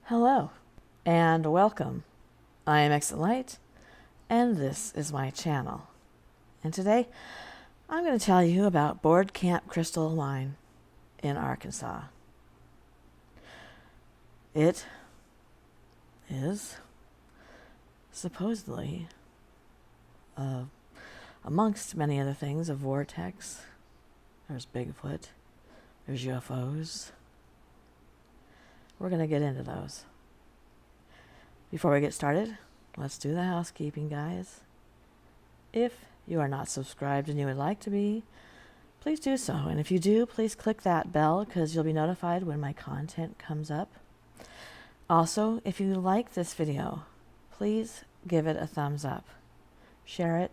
Hello and welcome. I am Exit Light and this is my channel. And today I'm going to tell you about Board Camp Crystal Mine in Arkansas. It is supposedly, amongst many other things, a vortex. There's Bigfoot, there's UFOs. We're going to get into those. Before we get started, let's do the housekeeping, guys. If you are not subscribed and you would like to be, please do so. And if you do, please click that bell because you'll be notified when my content comes up. Also, if you like this video, please give it a thumbs up. Share it,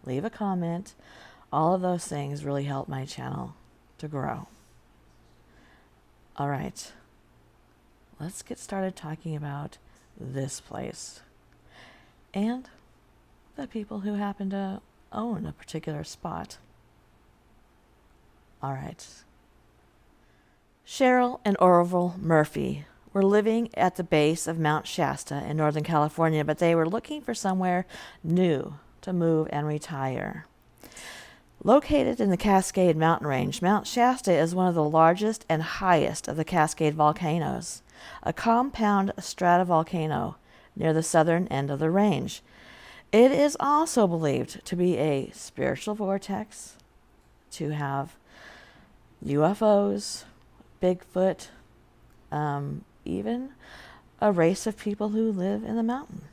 leave a comment. All of those things really help my channel to grow. All right. Let's get started talking about this place and the people who happen to own a particular spot. All right. Cheryl and Orville Murphy were living at the base of Mount Shasta in Northern California, but they were looking for somewhere new to move and retire. Located in the Cascade Mountain Range, Mount Shasta is one of the largest and highest of the Cascade volcanoes, a compound stratovolcano near the southern end of the range. It is also believed to be a spiritual vortex, to have UFOs, Bigfoot, even a race of people who live in the mountain.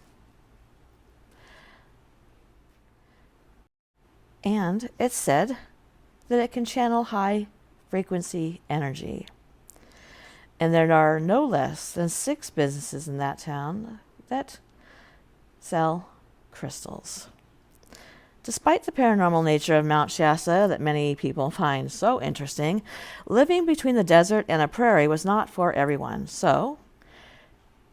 And it's said that it can channel high frequency energy. And there are no less than 6 businesses in that town that sell crystals. Despite the paranormal nature of Mount Shasta that many people find so interesting, living between the desert and a prairie was not for everyone. So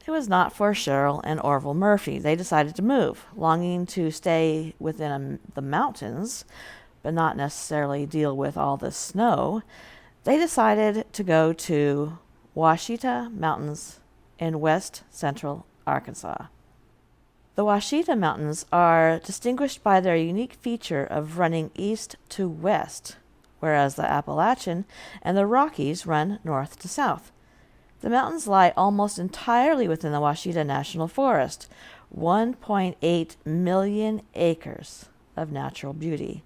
it was not for Cheryl and Orville Murphy. They decided to move, longing to stay within the mountains, but not necessarily deal with all the snow. They decided to go to Ouachita Mountains in west central Arkansas. The Ouachita Mountains are distinguished by their unique feature of running east to west, whereas the Appalachian and the Rockies run north to south. The mountains lie almost entirely within the Ouachita National Forest, 1.8 million acres of natural beauty.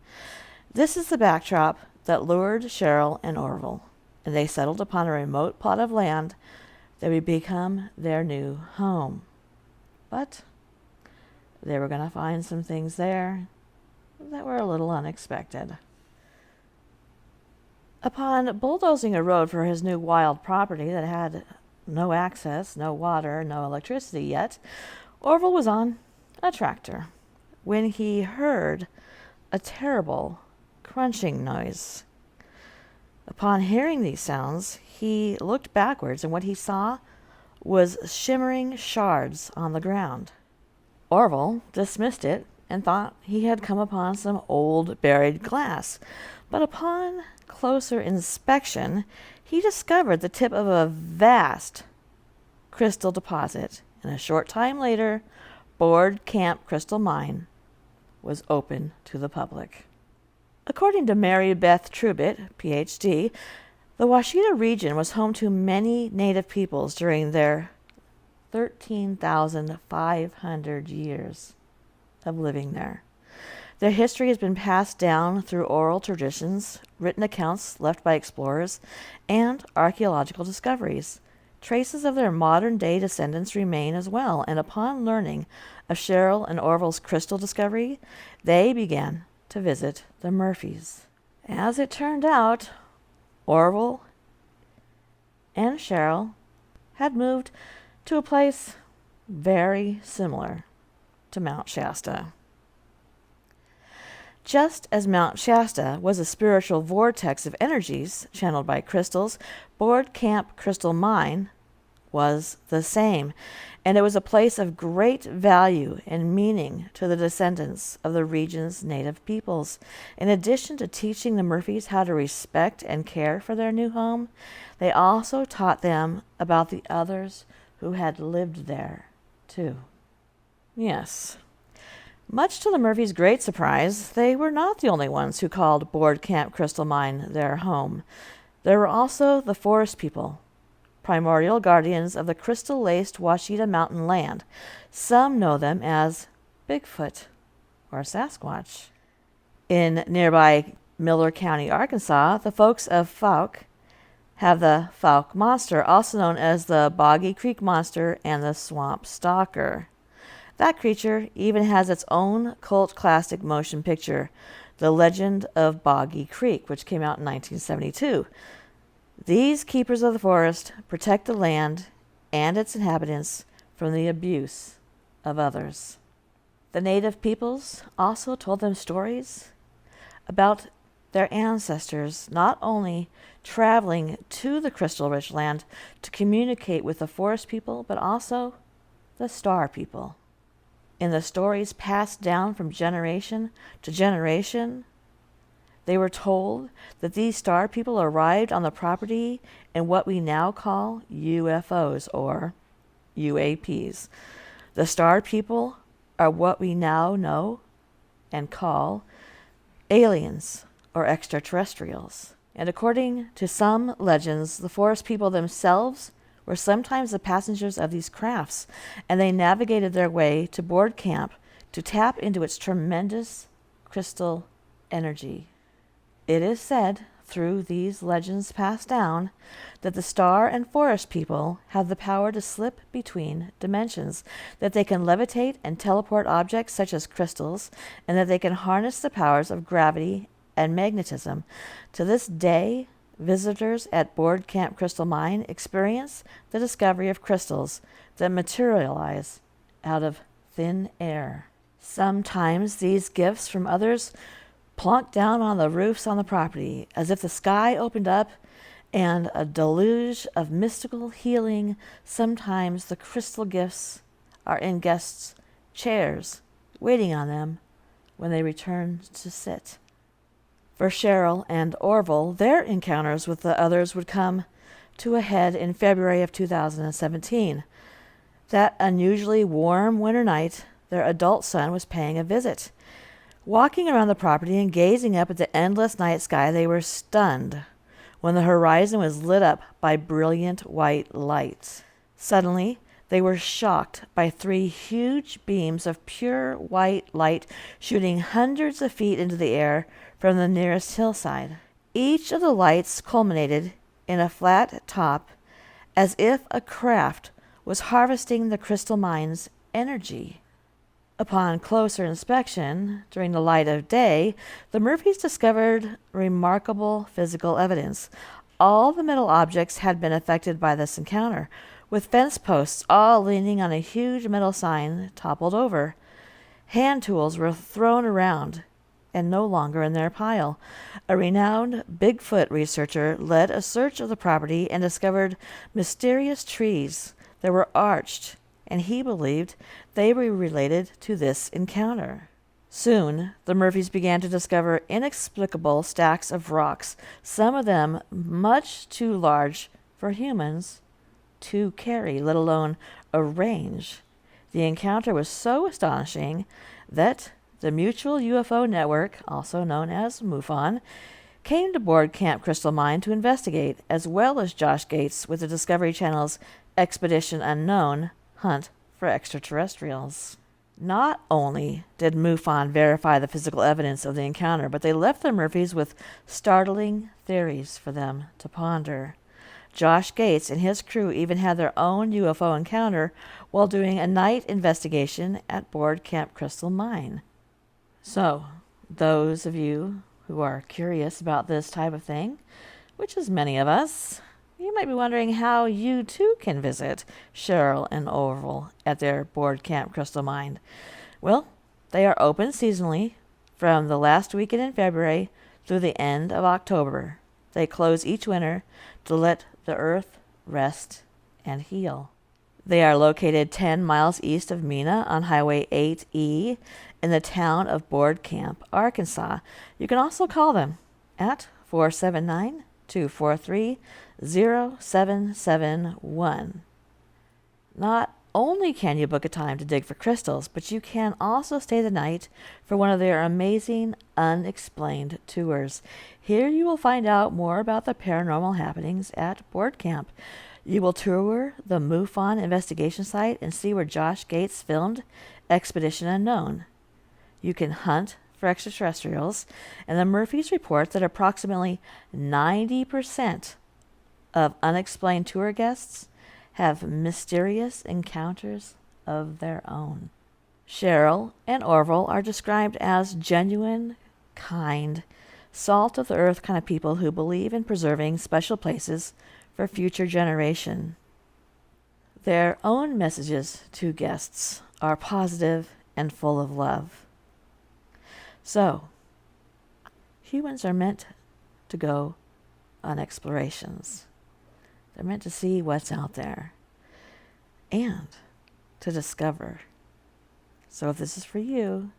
This is the backdrop that lured Cheryl and Orville, and they settled upon a remote plot of land that would become their new home. But they were going to find some things there that were a little unexpected. Upon bulldozing a road for his new wild property that had no access, no water, no electricity yet, Orville was on a tractor when he heard a terrible crunching noise. Upon hearing these sounds, he looked backwards, and what he saw was shimmering shards on the ground. Orville dismissed it and thought he had come upon some old buried glass, but upon closer inspection, he discovered the tip of a vast crystal deposit, and a short time later, Board Camp Crystal Mine was open to the public. According to Mary Beth Trubitt, Ph.D., the Ouachita region was home to many native peoples during their 13,500 years of living there. Their history has been passed down through oral traditions, written accounts left by explorers, and archaeological discoveries. Traces of their modern-day descendants remain as well, and upon learning of Cheryl and Orville's crystal discovery, they began to visit the Murphys. As it turned out, Orville and Cheryl had moved to a place very similar to Mount Shasta. Just as Mount Shasta was a spiritual vortex of energies channeled by crystals, Board Camp Crystal Mine was the same, and it was a place of great value and meaning to the descendants of the region's native peoples. In addition to teaching the Murphys how to respect and care for their new home, they also taught them about the others who had lived there, too. Yes. Much to the Murphys' great surprise, they were not the only ones who called Board Camp Crystal Mine their home. There were also the forest people, primordial guardians of the crystal-laced Washita Mountain land. Some know them as Bigfoot or Sasquatch. In nearby Miller County, Arkansas, the folks of Fouke have the Fouke Monster, also known as the Boggy Creek Monster and the Swamp Stalker. That creature even has its own cult classic motion picture, The Legend of Boggy Creek, which came out in 1972. These keepers of the forest protect the land and its inhabitants from the abuse of others. The native peoples also told them stories about their ancestors not only traveling to the crystal-rich land to communicate with the forest people, but also the star people. In the stories passed down from generation to generation, they were told that these star people arrived on the property in what we now call UFOs or UAPs. The star people are what we now know and call aliens or extraterrestrials. And according to some legends, the forest people themselves were sometimes the passengers of these crafts, and they navigated their way to Board Camp to tap into its tremendous crystal energy. It is said, through these legends passed down, that the star and forest people have the power to slip between dimensions, that they can levitate and teleport objects such as crystals, and that they can harness the powers of gravity and magnetism. To this day, visitors at Board Camp Crystal Mine experience the discovery of crystals that materialize out of thin air. Sometimes these gifts from others plunk down on the roofs on the property, as if the sky opened up and a deluge of mystical healing. Sometimes the crystal gifts are in guests' chairs, waiting on them when they return to sit. For Cheryl and Orville, their encounters with the others would come to a head in February of 2017. That unusually warm winter night, their adult son was paying a visit. Walking around the property and gazing up at the endless night sky, they were stunned when the horizon was lit up by brilliant white lights. Suddenly, they were shocked by 3 huge beams of pure white light shooting hundreds of feet into the air from the nearest hillside. Each of the lights culminated in a flat top, as if a craft was harvesting the crystal mine's energy. Upon closer inspection, during the light of day, the Murphys discovered remarkable physical evidence. All the metal objects had been affected by this encounter, with fence posts all leaning on a huge metal sign toppled over. Hand tools were thrown around and no longer in their pile. A renowned Bigfoot researcher led a search of the property and discovered mysterious trees that were arched, and he believed they were related to this encounter. Soon, the Murphys began to discover inexplicable stacks of rocks, some of them much too large for humans to carry, let alone arrange. The encounter was so astonishing that the Mutual UFO Network, also known as MUFON, came to Board Camp Crystal Mine to investigate, as well as Josh Gates with the Discovery Channel's Expedition Unknown Hunt for Extraterrestrials. Not only did MUFON verify the physical evidence of the encounter, but they left the Murphys with startling theories for them to ponder. Josh Gates and his crew even had their own UFO encounter while doing a night investigation at Board Camp Crystal Mine. So, those of you who are curious about this type of thing, which is many of us, you might be wondering how you too can visit Cheryl and Orville at their Board Camp Crystal Mine. Well, they are open seasonally from the last weekend in February through the end of October. They close each winter to let the earth rest and heal. They are located 10 miles east of Mena on Highway 8E in the town of Board Camp, Arkansas. You can also call them at 479-243-0771. Not only can you book a time to dig for crystals, but you can also stay the night for one of their amazing unexplained tours. Here you will find out more about the paranormal happenings at Board Camp. You will tour the MUFON investigation site and see where Josh Gates filmed Expedition Unknown. You can hunt for extraterrestrials, and the Murphys report that approximately 90% of unexplained tour guests have mysterious encounters of their own. Cheryl and Orville are described as genuine, kind, salt of the earth kind of people who believe in preserving special places for future generation. Their own messages to guests are positive and full of love. So, humans are meant to go on explorations. They're meant to see what's out there and to discover. So if this is for you,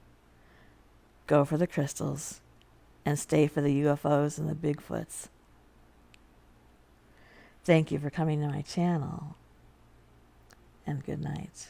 go for the crystals and stay for the UFOs and the Bigfoots. Thank you for coming to my channel, and good night.